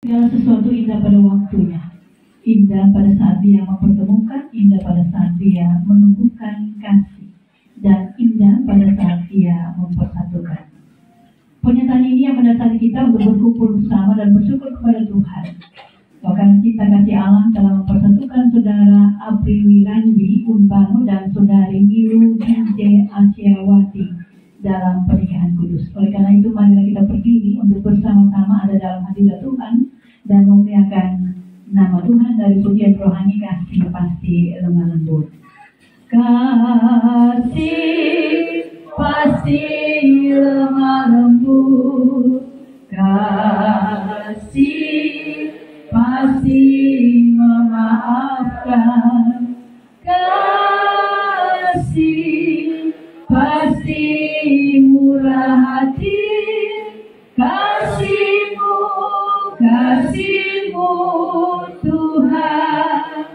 Segala sesuatu indah pada waktunya. Indah pada saat dia mempertemukan, indah pada saat dia menumbuhkan kasih, dan indah pada saat dia mempersatukan. Pernyataan ini yang mendasari kita untuk berkumpul bersama dan bersyukur kepada Tuhan. Bahkan cinta kasih Allah telah mempersatukan saudara April Wirandi Unbanu dan saudari Nilu DJ Asyawati dalam pernikahan kudus. Oleh karena itu, marilah kita berdiri untuk bersama-sama ada dalam hadirat Tuhan dan memuliakan nama Tuhan dari pujian rohani kasih pasti lemah lembut. Kasih pasti lemah lembut, kasih pasti memaafkan, kasih pasti murah hati, kasih-Mu Tuhan,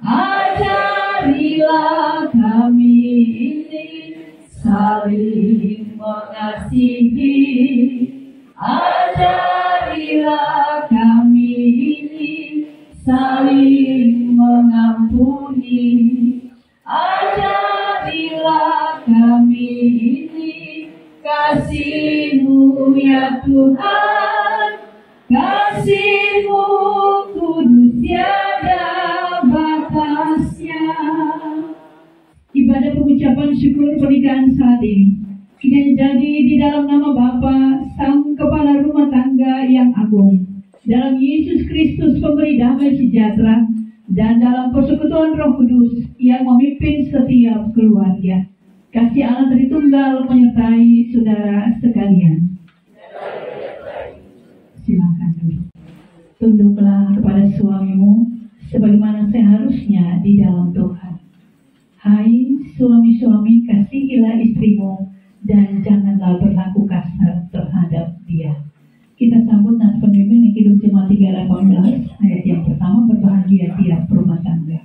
ajarilah kami ini saling mengasihi, ajarilah kami ini saling mengampuni, ajarilah kami ini kasih-Mu ya Tuhan, kasih-Mu kudus tiada batasnya. Ibadah pengucapan syukur pernikahan saat ini kiranya jadi di dalam nama Bapa, Sang Kepala Rumah Tangga yang agung, dalam Yesus Kristus Pemberi damai sejahtera, dan dalam persekutuan Roh Kudus yang memimpin setiap keluarga. Kasih Allah Tritunggal menyertai saudara sekalian. Silakan duduk. Tunduklah kepada suamimu sebagaimana seharusnya di dalam Tuhan. Hai suami-suami, kasihilah istrimu dan janganlah berlaku kasar terhadap dia. Kita sambut nas pemimpin Hidup Jemaat 318 ayat yang pertama, berbahagia tiap rumah tangga.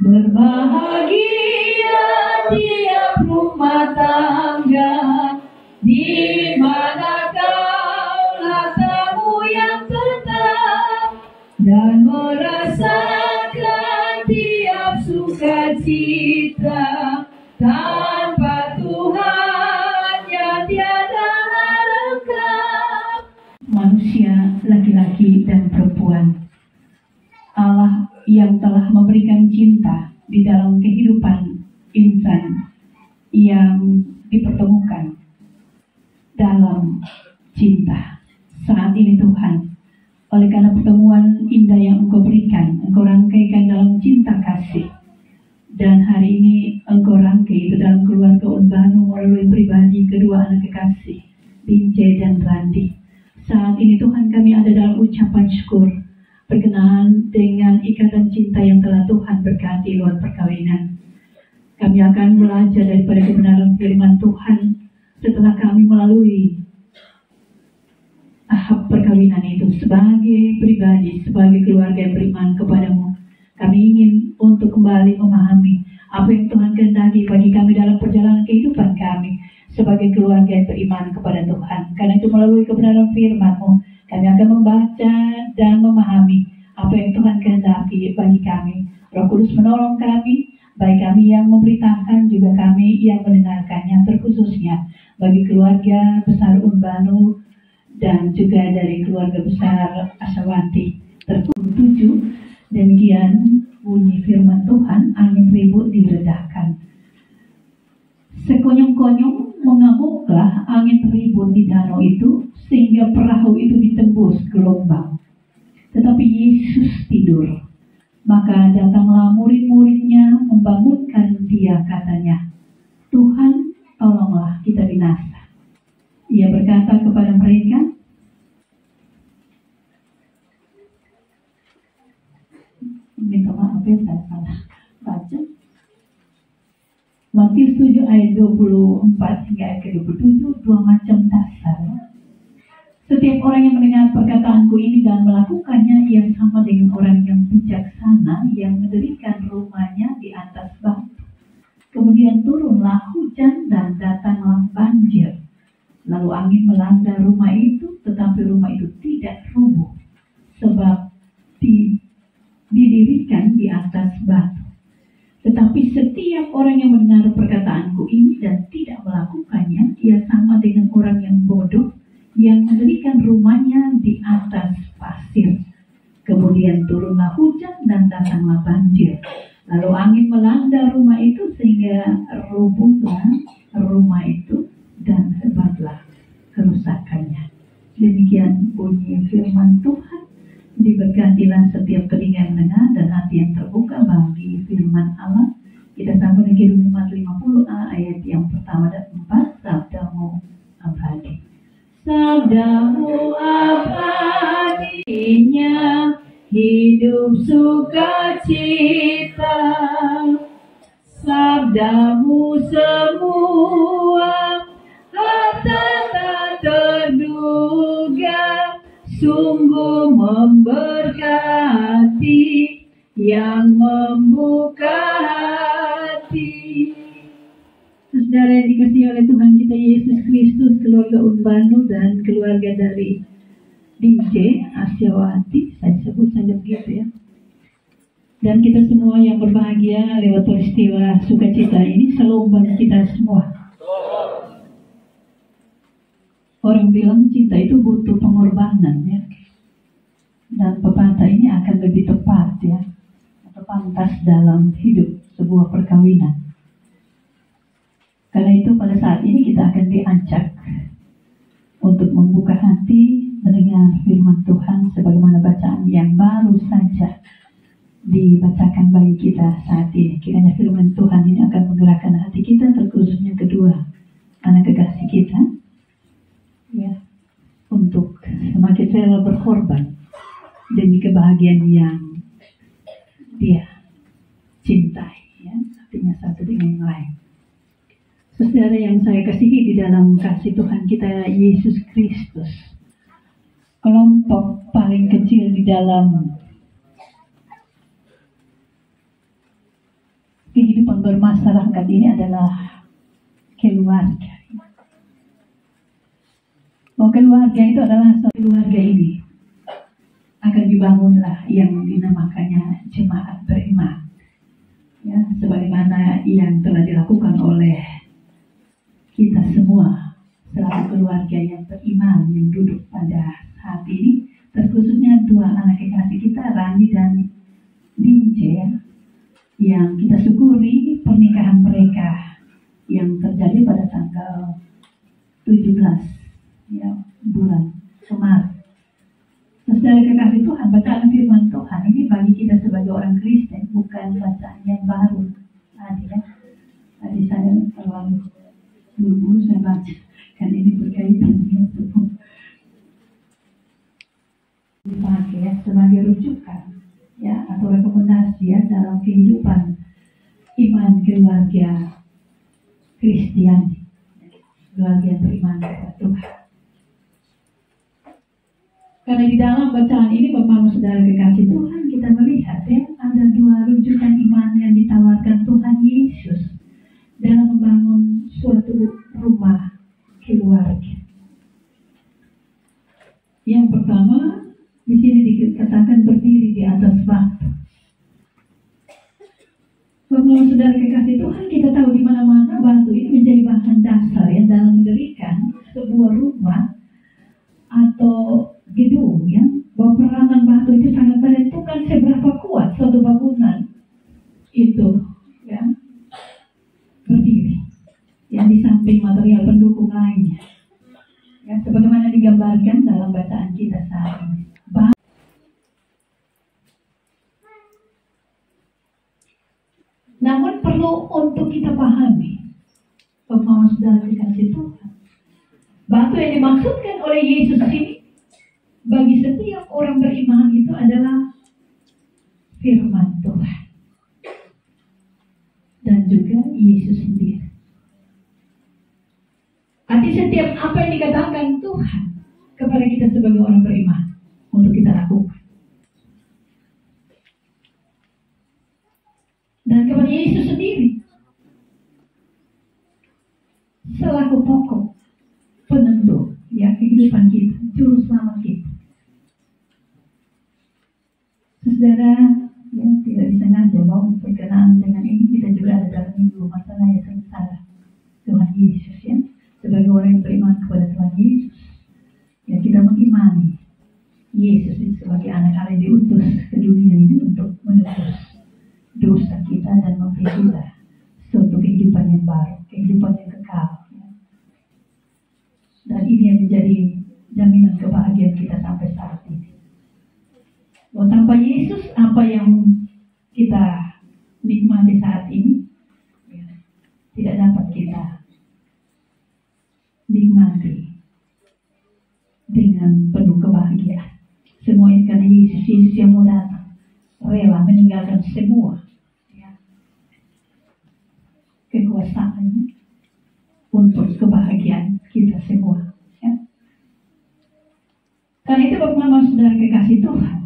Berbahagia tiap rumah tangga di mana kaulah tamu yang tetap dan merasakan tiap sukacita. Tanpa Tuhan yang tiada lengkap. Manusia, laki-laki dan perempuan, Allah yang telah memberikan cinta di dalam kehidupan insan yang dipertemukan dalam cinta. Saat ini Tuhan, oleh karena pertemuan indah yang Engkau berikan, Engkau rangkaikan dalam cinta kasih. Dan hari ini Engkau rangkai itu dalam keluarga Unbanu melalui pribadi kedua anak kekasih, Bince dan Randi. Saat ini Tuhan, kami ada dalam ucapan syukur berkenaan dengan ikatan cinta yang telah Tuhan berkati lewat perkawinan. Kami akan belajar daripada kebenaran firman Tuhan setelah kami melalui tahap perkawinan itu sebagai pribadi, sebagai keluarga yang beriman kepadamu. Kami ingin untuk kembali memahami apa yang Tuhan kehendaki bagi kami dalam perjalanan kehidupan kami sebagai keluarga yang beriman kepada Tuhan. Karena itu melalui kebenaran firman-Mu, kami akan membaca dan memahami apa yang Tuhan kehendaki bagi kami. Roh Kudus menolong kami, baik kami yang memberitakan juga kami yang mendengarkannya, terkhususnya bagi keluarga besar Unbanu dan juga dari keluarga besar Asawanti. Tertuju. Demikian bunyi firman Tuhan, angin ribut diredahkan. Sekonyong-konyong mengamuklah angin ribut di danau itu, sehingga perahu itu ditembus gelombang. Tetapi Yesus tidur. Maka datanglah murid-muridnya membangunkan dia, katanya, Tuhan, tolonglah kita binasa. Ia berkata kepada mereka, minta maaf ya, saya salah baca. Matius 7 ayat 24 hingga ayat ke-27, dua macam dasar. Setiap orang yang mendengar perkataanku ini dan melakukannya, ia sama dengan orang yang bijaksana yang mendirikan rumahnya di atas batu. Kemudian turunlah hujan dan datanglah banjir. Lalu angin melanda rumah itu, tetapi rumah itu tidak rubuh, sebab didirikan di atas batu. Tetapi setiap orang yang mendengar perkataanku ini dan tidak melakukannya, ia sama dengan orang yang bodoh yang mendirikan rumahnya di atas pasir. Kemudian turunlah hujan dan datanglah banjir. Lalu angin melanda rumah itu sehingga rubuhlah rumah itu dan hebatlah kerusakannya. Demikian bunyi firman Tuhan. Diberkatilah setiap telinga yang mendengar dan hati yang terbuka bagi firman Allah. Kita sambung lagi Roma 50a ayat yang pertama dan 4. Sabdamu abadi. Sabdamu abadinya hidup sukacita. Sabdamu semua harta tak terduga, sungguh memberkati yang membuka hati. Saudara yang dikasihi oleh Tuhan kita Yesus Kristus, keluarga Unbanu dan keluarga dari DJ Asyawati, saya sebut saja begitu ya. Dan kita semua yang berbahagia lewat peristiwa sukacita ini, selombang kita semua. Orang bilang cinta itu butuh pengorbanan ya. Dan pepatah ini akan lebih tepat ya, atau pantas dalam hidup sebuah perkawinan. Karena itu pada saat ini kita akan diajak untuk membuka hati, mendengar firman Tuhan sebagaimana bacaan yang baru saja dibacakan bagi kita saat ini. Kiranya firman Tuhan ini akan menggerakkan hati kita, terkhususnya kedua anak kekasih kita, ya, untuk semakin rela berkorban demi kebahagiaan yang dia cintai, ya, artinya satu dengan yang lain. Saudara yang saya kasihi di dalam kasih Tuhan kita Yesus Kristus, kelompok paling kecil di dalam kehidupan bermasyarakat ini adalah keluarga. Keluarga itu adalah keluarga ini akan dibangunlah yang dinamakannya jemaat beriman, ya, sebagaimana yang telah dilakukan oleh kita semua selaku keluarga yang beriman yang duduk pada saat ini, terkhususnya dua anak kekasih kita, Rani dan Dinje, ya, yang kita syukuri pernikahan mereka yang terjadi pada tanggal 17 ya, bulan Maret. Saudara kekasih Tuhan, bacaan firman Tuhan ini bagi kita sebagai orang Kristen bukan bacaan yang baru. Tadi saya terlalu buru-buru saya baca, kan ini berkaitan dengan tubuh. Dipakai ya, sebagai rujukan ya, atau rekomendasi ya, dalam kehidupan iman keluarga Kristiani, keluarga yang beriman kepada Tuhan. Karena di dalam bacaan ini, Bapak Saudara kekasih Tuhan, kita melihat ya, ada dua rujukan iman yang ditawarkan Tuhan Yesus dalam membangun suatu rumah keluarga. Yang pertama, di sini dikatakan berdiri di atas batu. Bapak Saudara kekasih Tuhan, kita tahu di mana-mana batu ini menjadi bahan dasar yang dalam mendirikan sebuah rumah atau gedung, ya, bahwa peranan batu itu sangat menentukan seberapa kuat suatu bangunan itu, ya, berdiri, yang di samping material pendukung lainnya, ya, sebagaimana digambarkan dalam bacaan kita saat ini. Namun perlu untuk kita pahami, Bapak Saudara dikasih Tuhan, batu yang dimaksudkan oleh Yesus ini bagi setiap orang beriman itu adalah firman Tuhan dan juga Yesus sendiri. Arti setiap apa yang dikatakan Tuhan kepada kita sebagai orang beriman untuk kita lakukan, dan kepada Yesus sendiri selaku pokok penentu ya kehidupan kita, juru selamat kita. saudara, ya, tidak disengaja bahwa berkenaan dengan ini kita juga ada dalam minggu masalah yang sengsara Tuhan Yesus, ya. Sebagai orang yang beriman kepada Tuhan Yesus, ya, kita mengimani Yesus itu sebagai anak Allah yang diutus ke dunia ini untuk menebus dosa kita dan memberi kita suatu kehidupan yang baru, kehidupan yang kekal, ya. Dan ini yang menjadi jaminan kebahagiaan kita sampai saat ini. Bahwa tanpa Yesus, apa yang kita nikmati saat ini, ya, tidak dapat kita nikmati dengan penuh kebahagiaan. Semua ini karena Yesus yang mau datang, rela meninggalkan semua, ya, kekuasaannya untuk kebahagiaan kita semua, ya. Karena itu Bapak Mama Saudara kekasih Tuhan,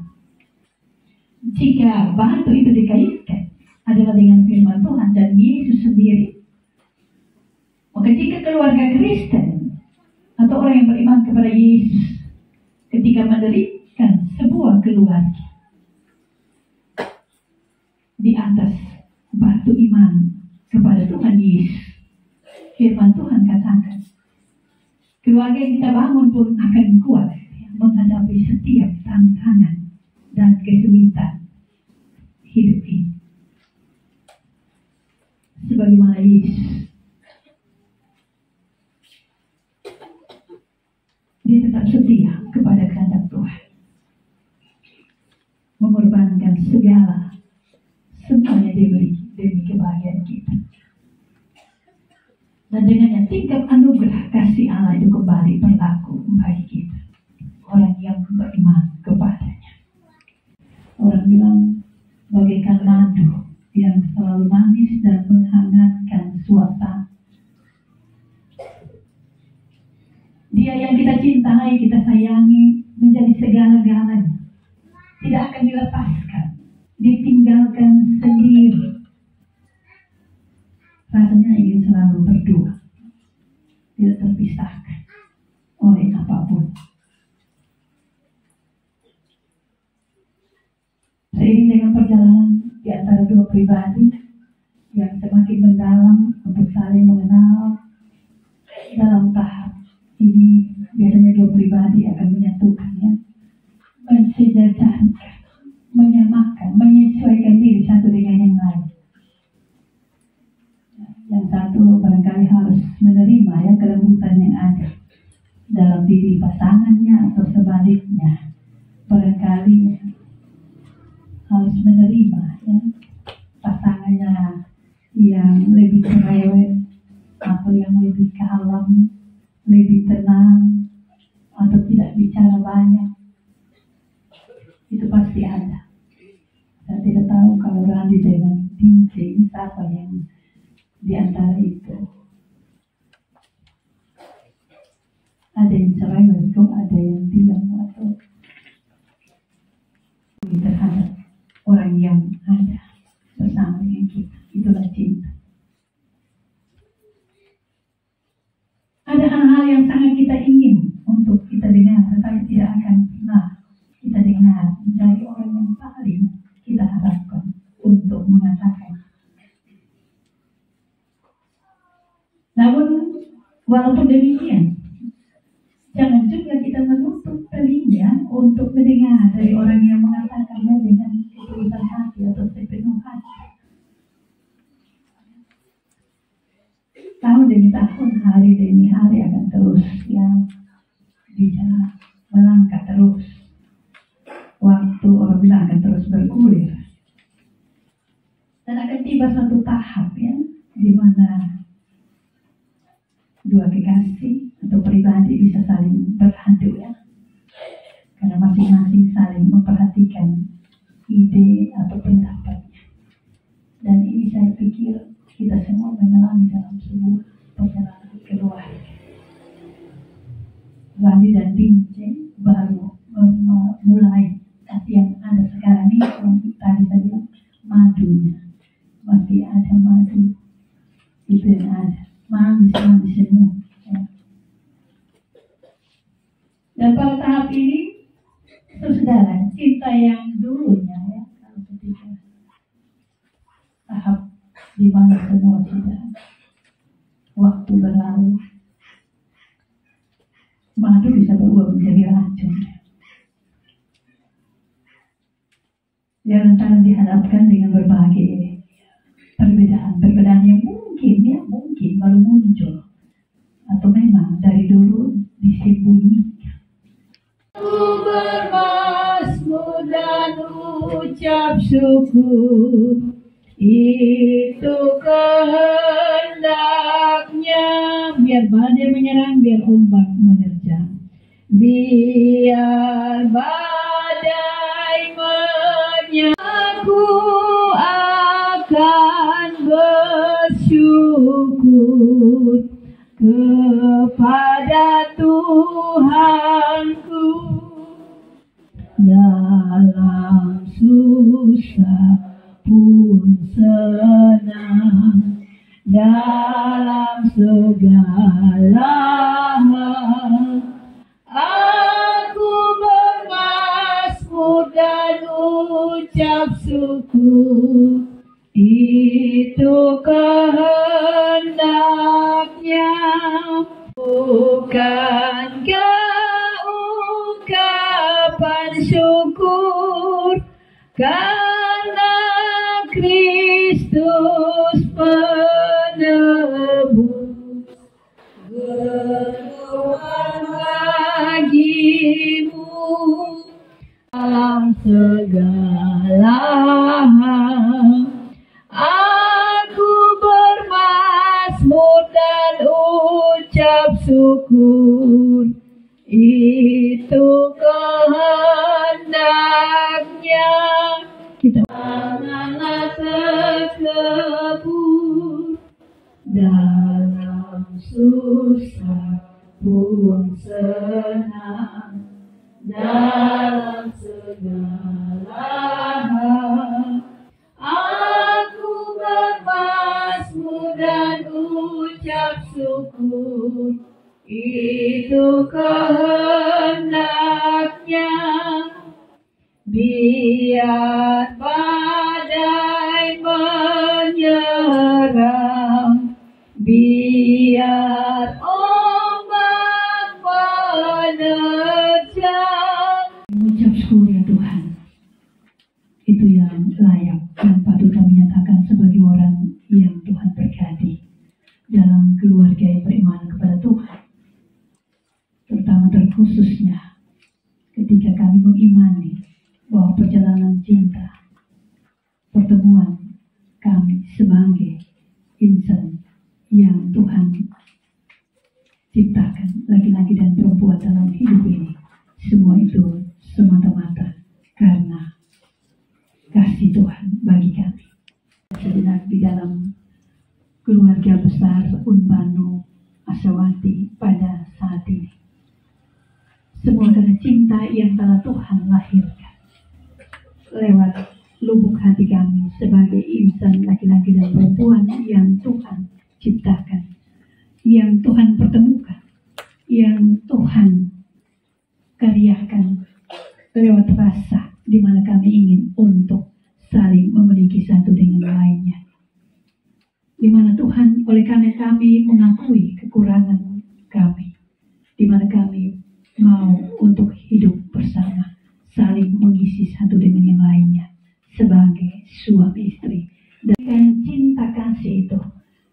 jika batu itu dikaitkan adalah dengan firman Tuhan dan Yesus sendiri, maka jika keluarga Kristen atau orang yang beriman kepada Yesus ketika mendirikan sebuah keluarga di atas batu iman kepada Tuhan Yesus, firman Tuhan katakan keluarga yang kita bangun pun akan kuat menghadapi setiap tantangan dan kesulitan hidup ini. Sebagaimana Yesus, dia tetap setia kepada kehendak Tuhan, mengorbankan semuanya demi kebahagiaan kita. Dan dengannya tingkap anugerah kasih Allah itu kembali berlaku bagi kita, orang yang beriman kepadanya. Orang bilang bagaikan madu yang selalu manis dan menghangatkan suasana. Dia yang kita cintai, kita sayangi, menjadi segala-galanya, tidak akan dilepaskan, ditinggalkan sendiri. Rasanya ingin selalu berdua, tidak terpisahkan oleh apapun. Seiring dengan perjalanan di antara dua pribadi yang semakin mendalam untuk saling mengenal, dalam tahap ini biasanya dua pribadi akan menyatukannya, mensejajarkan, menyamakan, menyesuaikan diri satu dengan yang lain. Yang satu barangkali harus menerima, ya, kelembutan yang ada dalam diri pasangannya, atau sebaliknya barangkali harus menerima, ya, pasangannya yang lebih cerewet atau yang lebih kalem, lebih tenang, atau tidak bicara banyak. Itu pasti ada. Saya tidak tahu kalau Randi dengan DJ siapa yang di antara itu. Ada yang cerewet, ada yang diam, atau terhadap orang yang ada bersama dengan kita. Itulah cinta. Ada hal-hal yang sangat kita ingin untuk kita dengar, tetapi tidak akan pernah kita dengar dari orang yang paling kita harapkan untuk mengatakan. Namun walaupun demikian, jangan juga kita menutup telinga untuk mendengar dari orang yang mengatakannya dengan ketulusan hati atau sepenuh hati. Tahun demi tahun, hari demi hari akan terus, ya, bicara, melangkah terus. Waktu orang bilang akan terus bergulir. Dan akan tiba satu tahap, ya, di mana dua kekasih atau pribadi bisa saling beradu, ya, karena masing-masing saling memperhatikan ide atau pendapatnya. Dan ini saya pikir kita semua mengalami dalam sebuah perjalanan keluarga. Randi dan Dince baru memulai yang ada sekarang ini, tadi saya bilang madunya masih ada, madu itu yang ada, manis semua, ya. Dan pada tahap ini, saudara, cinta yang dulunya, ya, di mana semua sudah waktu berlalu. Madu bisa berubah menjadi racun. Jangan dihadapkan dengan berbagai perbedaan yang mungkin baru muncul atau memang dari dulu disembunyikan. Aku bermasmur dan ucap syukur, itu kehendaknya. Biar badai menyerang, biar ombak menerjang, biar badai menyerang, aku akan bersyukur kepada Tuhanku. Dalam susah pun senang, dalam segala hal aku bermasmur dan ucap syukur, itu kehendaknya. Bukankah ungkapan syukur karena Kristus penebus, berdoa bagimu dalam segala hal. Aku bermasmur dan ucap syukur, itu kehendaknya. Kita janganlah terkebur, dalam susah pun senang, dalam segala hal aku bermasmur dan ucap syukur, itu kehendaknya. Biar badai menyerang, biar ombak menerjang. Mengucap syukur ya Tuhan, itu yang layak dan patut kami nyatakan sebagai orang yang Tuhan berkati dalam keluarga yang beriman kepada Tuhan, terutama terkhususnya ketika kami mengimani bahwa perjalanan cinta, pertemuan kami sebagai insan yang Tuhan ciptakan, laki-laki dan perempuan dalam hidup ini, semua itu semata-mata karena kasih Tuhan bagi kami. Sejenak di dalam keluarga besar Unbanu Asawati pada saat ini, semua karena cinta yang telah Tuhan lahirkan lewat lubuk hati kami sebagai insan laki-laki dan perempuan yang Tuhan ciptakan, yang Tuhan pertemukan, yang Tuhan karyakan lewat rasa di mana kami ingin untuk saling memiliki satu dengan lainnya, di mana Tuhan oleh karena kami mengakui kekurangan kami, di mana kami mau untuk hidup bersama, saling mengisi satu dengan yang lainnya sebagai suami istri. Dan cinta kasih itu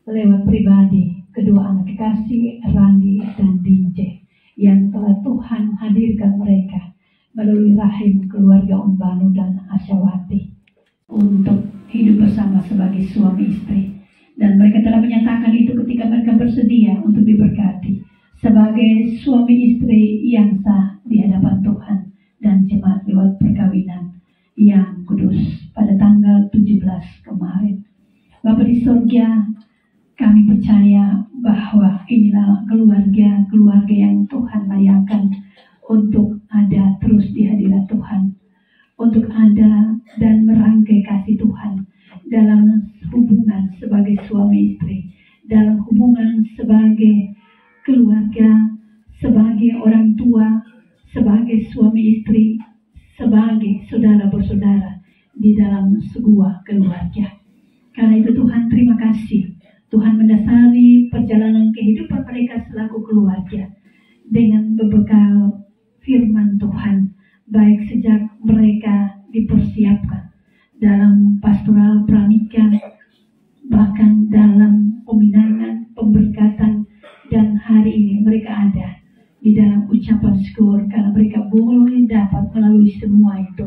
lewat pribadi kedua anak kekasih Randi dan Dinje yang telah Tuhan hadirkan mereka melalui rahim keluarga Unbanu dan Asawati untuk hidup bersama sebagai suami istri. Dan mereka telah menyatakan itu ketika mereka bersedia untuk diberkati sebagai suami istri yang sah di hadapan Tuhan dan jemaat lewat perkawinan yang kudus pada tanggal 17 kemarin. Bapa di surga, kami percaya bahwa inilah keluarga yang Tuhan layakkan untuk ada terus di hadirat Tuhan, untuk ada dan merangkai kasih Tuhan dalam hubungan sebagai suami istri, dalam hubungan sebagai keluarga, sebagai orang tua, sebagai suami istri, sebagai saudara bersaudara di dalam sebuah keluarga. Karena itu Tuhan, terima kasih. Tuhan mendasari perjalanan kehidupan mereka selaku keluarga dengan berbekal firman Tuhan, baik sejak mereka dipersiapkan dalam pastoral pranika, bahkan dalam peminangan, pemberkatan, dan hari ini mereka ada di dalam ucapan syukur karena mereka boleh dapat melalui semua itu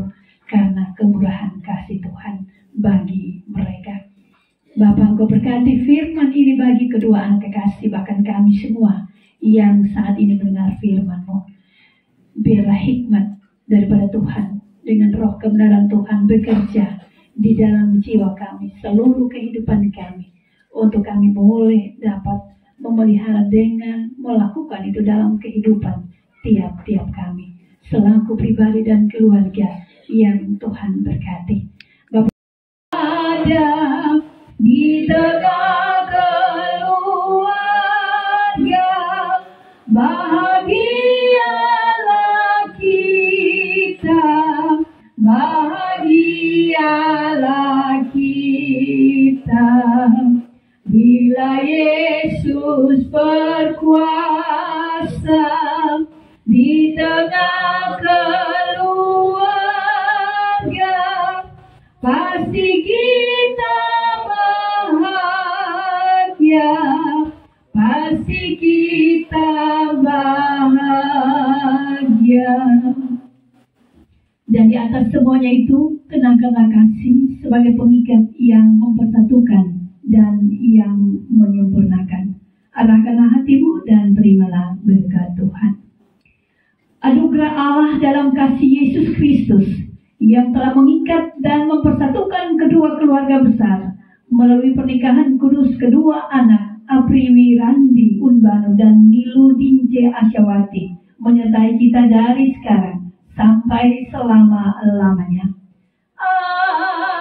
karena kemurahan kasih Tuhan bagi mereka. Bapa, Engkau berkati firman ini bagi kedua anak kekasih, bahkan kami semua yang saat ini mendengar firman-Mu. Biarlah hikmat daripada Tuhan dengan roh kebenaran Tuhan bekerja di dalam jiwa kami, seluruh kehidupan kami, untuk kami boleh dapat memelihara dengan melakukan itu dalam kehidupan tiap-tiap kami, selaku pribadi dan keluarga yang Tuhan berkati. Bapa, ada di tengah keluarga, bahagialah kita, bahagialah kita, bila Yesus berkuasa di tengah keluarga, pasti kita bahagia, pasti kita bahagia. Dan di atas semuanya itu, kenakanlah kasih sebagai pengikat yang mempersatukan dan yang menyempurnakan. Arahkanlah hatimu dan terimalah berkat Tuhan. Anugerah Allah dalam kasih Yesus Kristus yang telah mengikat dan mempersatukan kedua keluarga besar melalui pernikahan kudus kedua anak Apriwi Randi Unbanu dan Nilu Dinje Asyawati menyertai kita dari sekarang sampai selama-lamanya. Amin.